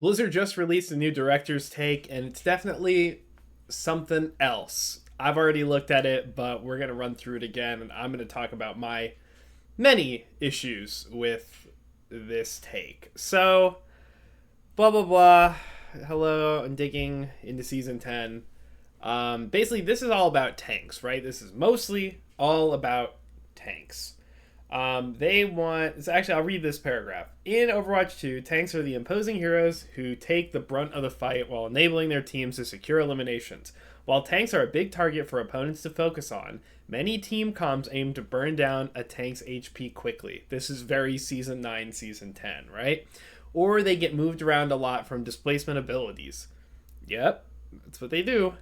Blizzard just released a new director's take, and it's definitely something else. I've already looked at it, but we're going to run through it again, and I'm going to talk about my many issues with this take. So, blah, blah, blah. Hello, I'm digging into Season 10. Basically, this is all about tanks, right? This is mostly all about tanks. They want. So actually, I'll read this paragraph. In Overwatch 2, tanks are the imposing heroes who take the brunt of the fight while enabling their teams to secure eliminations. While tanks are a big target for opponents to focus on, many team comps aim to burn down a tank's HP quickly. This is very Season 9, Season 10, right? Or they get moved around a lot from displacement abilities. Yep, that's what they do.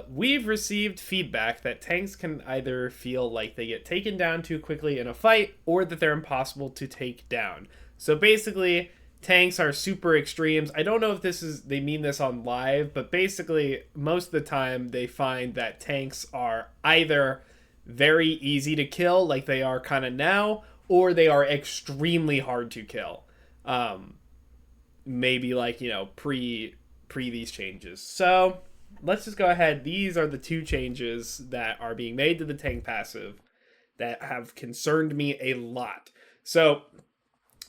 We've received feedback that tanks can either feel like they get taken down too quickly in a fight or that they're impossible to take down. So basically, tanks are super extremes. I don't know if they mean this on live, but basically, most of the time they find that tanks are either very easy to kill, like they are kind of now, or they are extremely hard to kill. Um, Maybe like pre these changes. So let's just go ahead. These are the two changes that are being made to the tank passive that have concerned me a lot. So,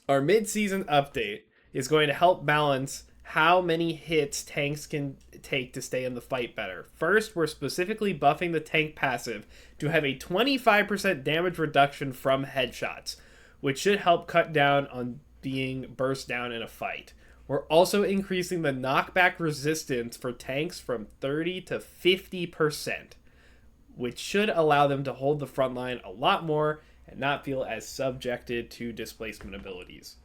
our mid-season update is going to help balance how many hits tanks can take to stay in the fight better. First, we're specifically buffing the tank passive to have a 25% damage reduction from headshots, which should help cut down on being burst down in a fight. We're also increasing the knockback resistance for tanks from 30 to 50%, which should allow them to hold the front line a lot more and not feel as subjected to displacement abilities.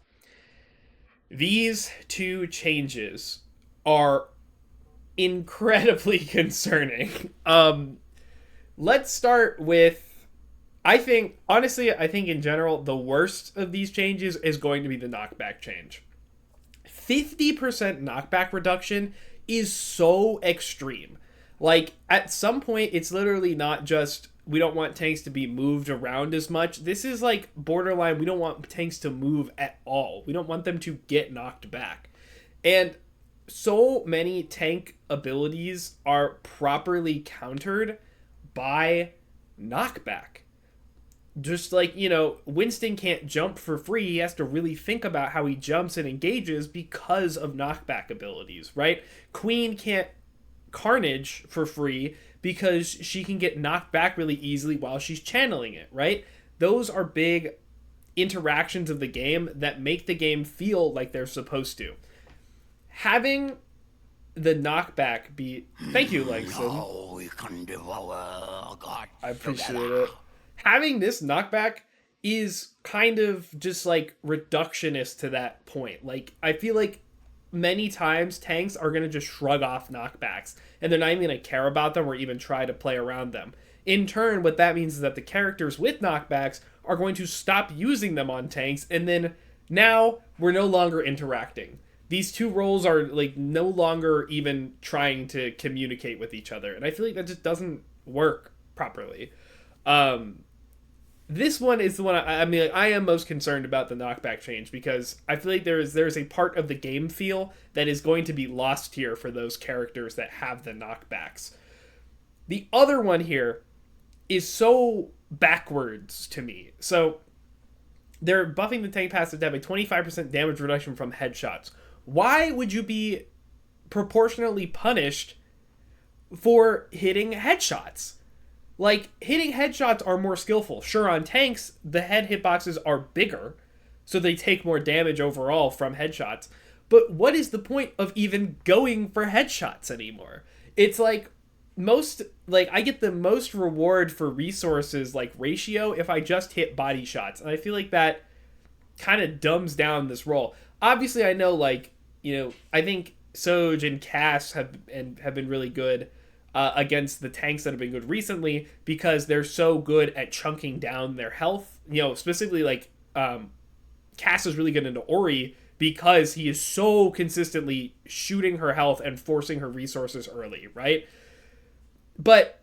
These two changes are incredibly concerning. Let's start with I think in general, the worst of these changes is going to be the knockback change. 50% knockback reduction is so extreme. Like, at some point, it's literally not just we don't want tanks to be moved around as much. This is like borderline, we don't want tanks to move at all. We don't want them to get knocked back. And so many tank abilities are properly countered by knockback. Just like, Winston can't jump for free. He has to really think about how he jumps and engages because of knockback abilities, right? Queen can't Carnage for free because she can get knocked back really easily while she's channeling it, right? Those are big interactions of the game that make the game feel like they're supposed to. Having the knockback be... Thank you, Langston. No, we can devour God. I appreciate it. Having this knockback is kind of just like reductionist to that point. Like, I feel like many times tanks are going to just shrug off knockbacks and they're not even going to care about them or even try to play around them. In turn, what that means is that the characters with knockbacks are going to stop using them on tanks, and then now we're no longer interacting. These two roles are like no longer even trying to communicate with each other, and I feel like that just doesn't work properly. This one is the one I am most concerned about the knockback change, because I feel like there's a part of the game feel that is going to be lost here for those characters that have the knockbacks. The other one here is so backwards to me. So they're buffing the tank passive to have a 25% damage reduction from headshots. Why would you be proportionately punished for hitting headshots? Like, hitting headshots are more skillful. Sure, on tanks, the head hitboxes are bigger, so they take more damage overall from headshots. But what is the point of even going for headshots anymore? It's like I get the most reward for resources like ratio if I just hit body shots. And I feel like that kind of dumbs down this role. Obviously, I know, I think Soj and Cass have been really good against the tanks that have been good recently, because they're so good at chunking down their health. Specifically, Cass is really good into Ori because he is so consistently shooting her health and forcing her resources early, right? But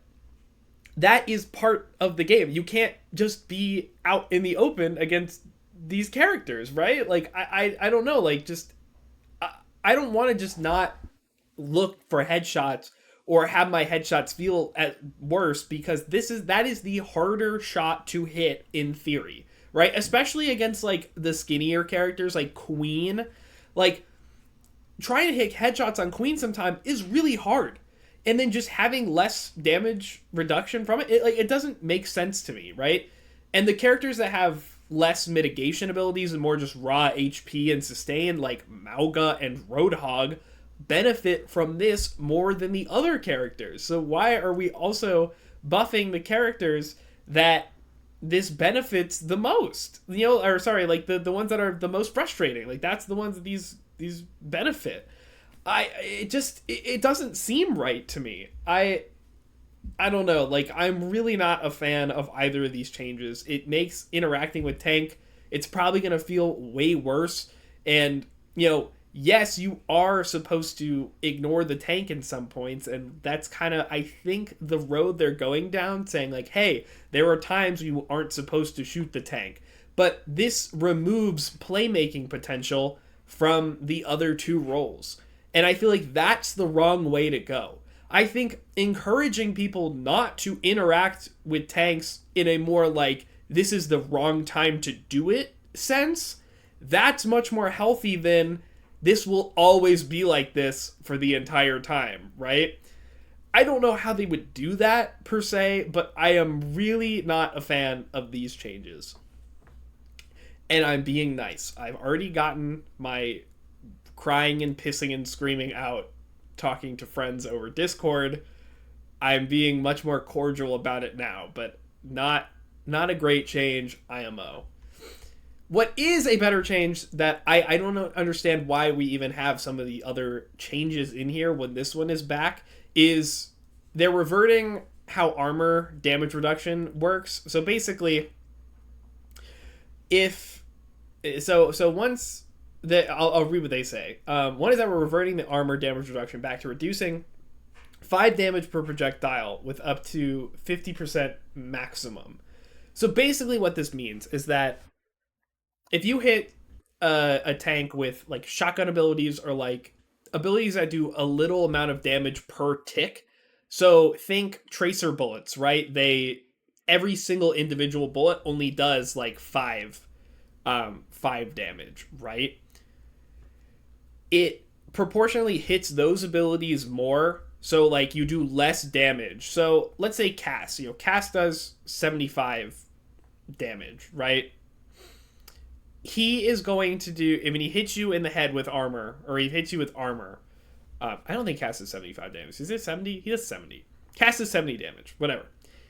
that is part of the game. You can't just be out in the open against these characters, right? Like, I don't know, I don't want to just not look for headshots or have my headshots feel at worse, because that is the harder shot to hit in theory, right? Especially against like the skinnier characters like Queen. Like trying to hit headshots on Queen sometimes is really hard. And then just having less damage reduction from it doesn't make sense to me, right? And the characters that have less mitigation abilities and more just raw HP and sustain, like Mauga and Roadhog, benefit from this more than the other characters. So why are we also buffing the characters that this benefits the most? Or sorry, like the ones that are the most frustrating. Like that's the ones that these benefit. It doesn't seem right to me. I don't know. Like I'm really not a fan of either of these changes. It makes interacting with tank, it's probably going to feel way worse. And yes, you are supposed to ignore the tank in some points, and that's kind of, I think, the road they're going down, saying like, hey, there are times you aren't supposed to shoot the tank. But this removes playmaking potential from the other two roles. And I feel like that's the wrong way to go. I think encouraging people not to interact with tanks in a more like, this is the wrong time to do it sense, that's much more healthy than this will always be like this for the entire time, right? I don't know how they would do that per se, but I am really not a fan of these changes. And I'm being nice. I've already gotten my crying and pissing and screaming out talking to friends over Discord. I'm being much more cordial about it now, but not a great change, IMO. What is a better change that I don't understand why we even have some of the other changes in here when this one is back is they're reverting how armor damage reduction works. So basically, once I'll read what they say. One is that we're reverting the armor damage reduction back to reducing 5 damage per projectile with up to 50% maximum. So basically what this means is that if you hit a tank with like shotgun abilities or like abilities that do a little amount of damage per tick, so think tracer bullets, right? Every single individual bullet only does like 5 damage, right? It proportionally hits those abilities more, so like you do less damage. So let's say Cass, Cass does 75 damage, right? He is going to do, he hits you in the head with armor, or he hits you with armor. I don't think Cass is 75 damage. Is it 70? He does 70. Cass is 70 damage, whatever.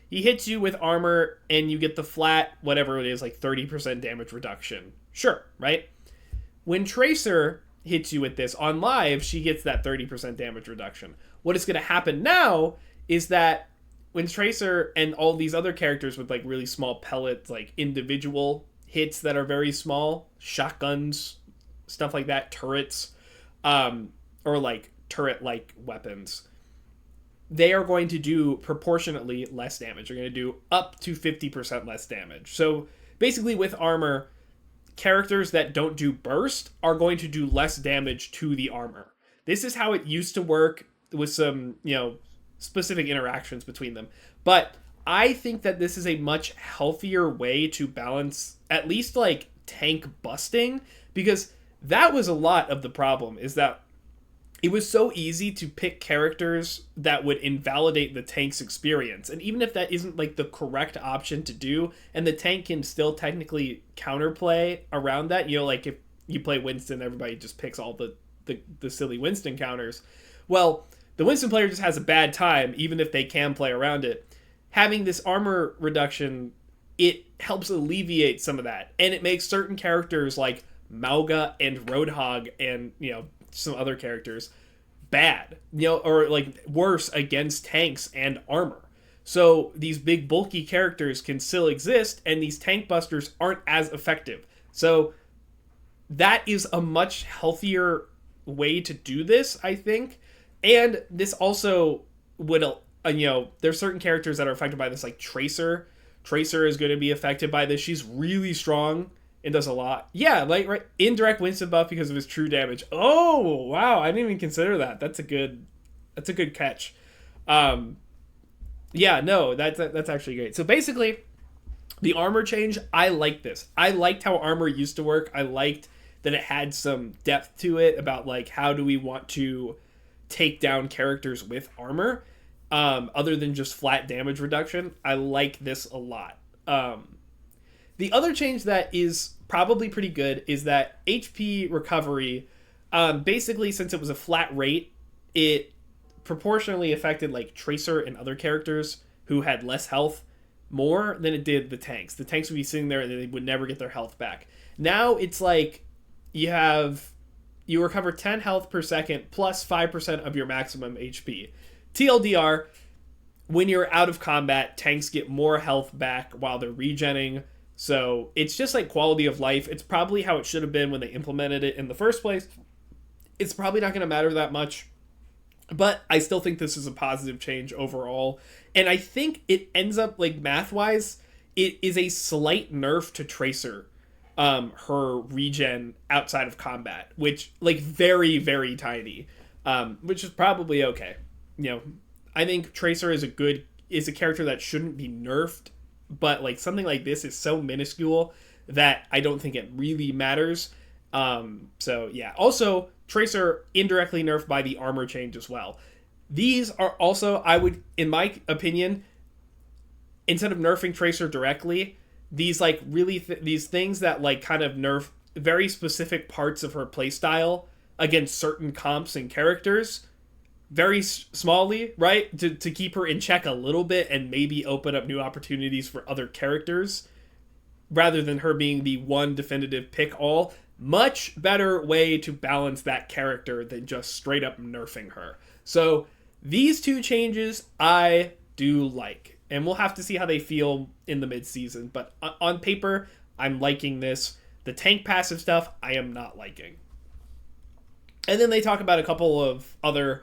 He hits you with armor, and you get the flat, whatever it is, like 30% damage reduction. Sure, right? When Tracer hits you with this on live, she gets that 30% damage reduction. What is going to happen now is that when Tracer and all these other characters with like really small pellets, like individual hits that are very small, shotguns, stuff like that, turrets, or like turret-like weapons, they are going to do proportionately less damage. They're going to do up to 50% less damage. So basically with armor, characters that don't do burst are going to do less damage to the armor. This is how it used to work with some, specific interactions between them. But I think that this is a much healthier way to balance at least like tank busting, because that was a lot of the problem, is that it was so easy to pick characters that would invalidate the tank's experience. And even if that isn't like the correct option to do, and the tank can still technically counterplay around that, like if you play Winston, everybody just picks all the silly Winston counters. Well, the Winston player just has a bad time, even if they can play around it. Having this armor reduction, it helps alleviate some of that. And it makes certain characters like Mauga and Roadhog and, some other characters bad, or like worse against tanks and armor. So these big bulky characters can still exist, and these tank busters aren't as effective. So that is a much healthier way to do this, I think. And this also would, there's certain characters that are affected by this, like Tracer. Tracer is going to be affected by this. She's really strong It does a lot. Yeah, like right, indirect Winston buff because of his true damage. Oh wow, I didn't even consider that. That's a good catch. Um, yeah, no, that's actually great. So basically, the armor change, I like this. I liked how armor used to work. I liked that it had some depth to it about like how do we want to take down characters with armor, other than just flat damage reduction. I like this a lot. The other change that is probably pretty good is that HP recovery, basically since it was a flat rate, it proportionally affected like Tracer and other characters who had less health more than it did the tanks. The tanks would be sitting there and they would never get their health back. Now it's like you recover 10 health per second plus 5% of your maximum HP. TLDR, when you're out of combat, tanks get more health back while they're regenning. So it's just like quality of life. It's probably how it should have been when they implemented it in the first place. It's probably not going to matter that much, but I still think this is a positive change overall. And I think it ends up, like, math-wise, it is a slight nerf to Tracer, her regen outside of combat, which, like, very, very tiny, which is probably okay. You know, I think Tracer is a character that shouldn't be nerfed, but, like, something like this is so minuscule that I don't think it really matters. So, yeah. Also, Tracer indirectly nerfed by the armor change as well. These are also, I would, in my opinion, instead of nerfing Tracer directly, these like really these things that like kind of nerf very specific parts of her playstyle against certain comps and characters very smallly, right? To keep her in check a little bit and maybe open up new opportunities for other characters rather than her being the one definitive pick all. Much better way to balance that character than just straight up nerfing her. So these two changes I do like, and we'll have to see how they feel in the mid-season. But on paper, I'm liking this. The tank passive stuff, I am not liking. And then they talk about a couple of other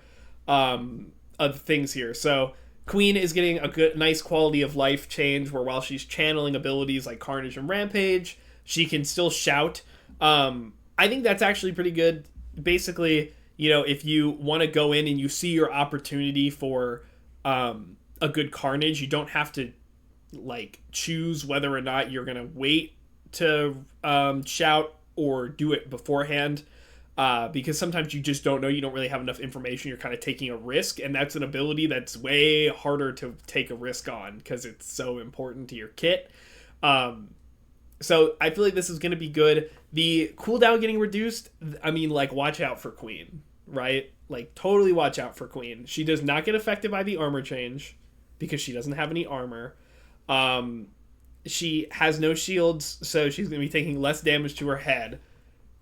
things here. So Queen is getting a good, nice quality of life change where while she's channeling abilities like Carnage and Rampage, she can still shout. I think that's actually pretty good. Basically, you know, if you want to go in and you see your opportunity for a good Carnage, you don't have to like choose whether or not you're gonna wait to shout or do it beforehand, because sometimes you just don't know. You don't really have enough information. You're kind of taking a risk, and that's an ability that's way harder to take a risk on because it's so important to your kit. So I feel like this is going to be good. The cooldown getting reduced, I mean, like, watch out for Queen, right? Like, totally watch out for Queen. She does not get affected by the armor change because she doesn't have any armor. She has no shields, so she's going to be taking less damage to her head.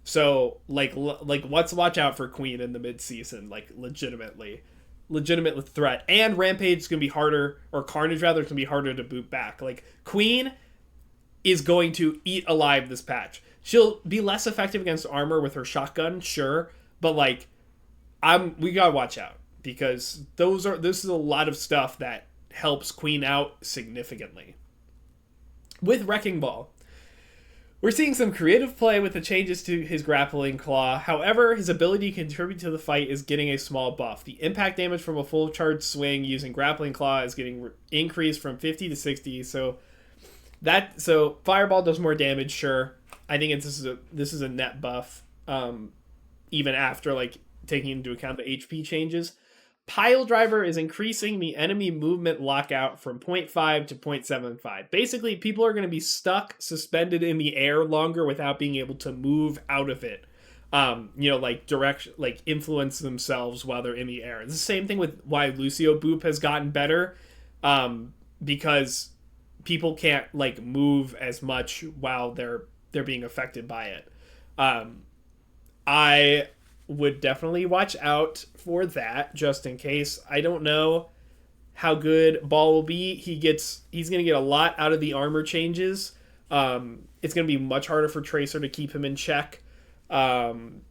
So, let's watch out for Queen in the mid-season, like, legitimate threat. And Rampage is going to be harder, or Carnage, rather, is going to be harder to boot back. Like, Queen is going to eat alive this patch. She'll be less effective against armor with her shotgun, sure, but like we gotta watch out because this is a lot of stuff that helps Queen out significantly. With Wrecking Ball, we're seeing some creative play with the changes to his grappling claw. However, his ability to contribute to the fight is getting a small buff. The impact damage from a full charge swing using grappling claw is getting increased from 50 to 60, so Fireball does more damage, sure. I think this is a net buff, even after like taking into account the HP changes. Pile Driver is increasing the enemy movement lockout from 0.5 to 0.75. Basically, people are going to be stuck, suspended in the air longer without being able to move out of it. Like influence themselves while they're in the air. It's the same thing with why Lucio Boop has gotten better, because people can't like move as much while they're being affected by it. I would definitely watch out for that just in case. I don't know how good Ball will be. He's going to get a lot out of the armor changes. It's going to be much harder for Tracer to keep him in check. And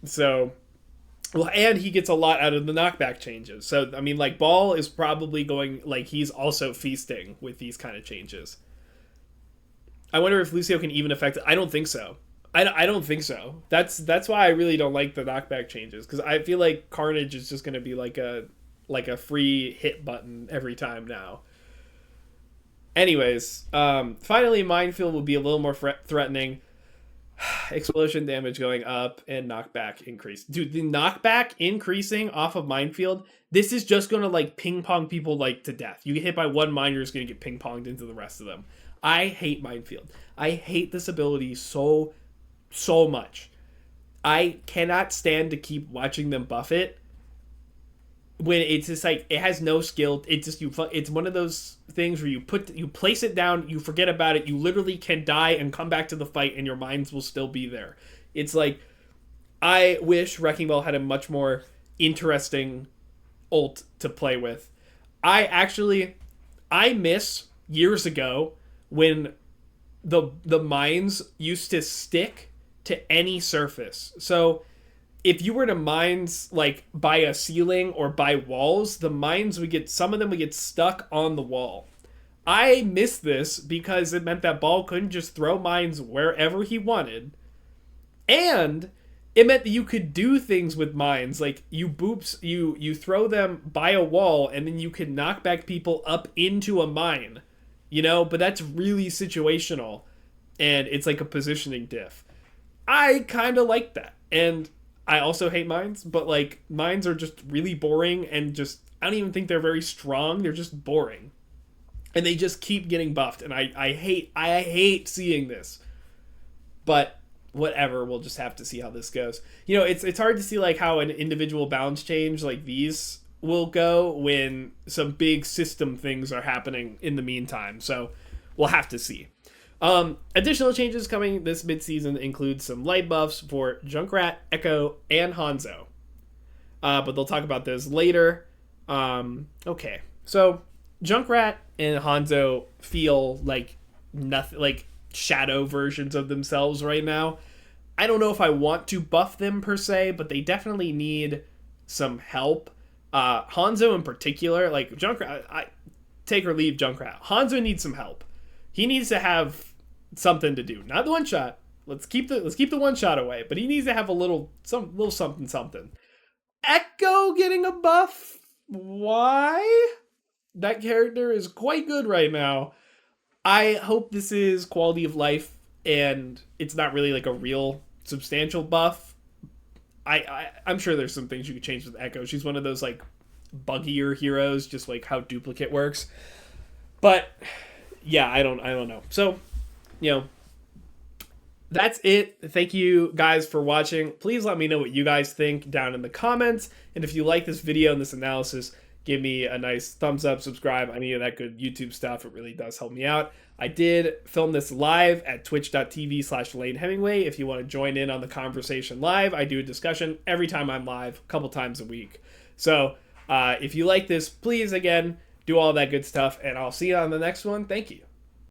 he gets a lot out of the knockback changes. So, I mean, like, Ball is probably going, like, he's also feasting with these kind of changes. I wonder if Lucio can even affect it. I don't think so. I don't think so. That's why I really don't like the knockback changes, because I feel like Carnage is just going to be like a free hit button every time now. Anyways, finally, Minefield will be a little more threatening. Explosion damage going up and knockback increase. Dude, the knockback increasing off of Minefield, this is just going to like ping pong people like to death. You get hit by one mine, you're just going to get ping ponged into the rest of them. I hate Minefield. I hate this ability so much. I cannot stand to keep watching them buff it when it's just like it has no skill. It's just it's one of those things where you place it down, you forget about it, you literally can die and come back to the fight and your minds will still be there. It's like, I wish Wrecking Ball had a much more interesting ult to play with. I miss years ago when the mines used to stick to any surface. So if you were to mines like by a ceiling or by walls, the mines some of them would get stuck on the wall. I miss this because it meant that Ball couldn't just throw mines wherever he wanted. And it meant that you could do things with mines, like you throw them by a wall and then you could knock back people up into a mine, but that's really situational and it's like a positioning diff. I kind of like that. And I also hate mines, but like mines are just really boring and just, I don't even think they're very strong. They're just boring. And they just keep getting buffed. And I hate seeing this. But whatever, we'll just have to see how this goes. It's hard to see like how an individual balance change like these will go when some big system things are happening in the meantime. So we'll have to see. Additional changes coming this mid-season include some light buffs for Junkrat, Echo, and Hanzo. But they'll talk about those later. Okay, so Junkrat and Hanzo feel like nothing, like shadow versions of themselves right now. I don't know if I want to buff them per se, but they definitely need some help. Hanzo in particular, like Junkrat, I take or leave Junkrat. Hanzo needs some help. He needs to have something to do. Not the one shot. Let's keep the one shot away. But he needs to have a little something. Echo getting a buff? Why? That character is quite good right now. I hope this is quality of life and it's not really like a real substantial buff. I'm sure there's some things you could change with Echo. She's one of those like buggier heroes, just like how duplicate works. But yeah, I don't know. So, that's it. Thank you guys for watching. Please let me know what you guys think down in the comments. And if you like this video and this analysis, give me a nice thumbs up, subscribe, any of that good YouTube stuff. It really does help me out. I did film this live at twitch.tv/LaneHemingway. If you want to join in on the conversation live, I do a discussion every time I'm live, a couple times a week. So if you like this, please, again, do all that good stuff, and I'll see you on the next one. Thank you.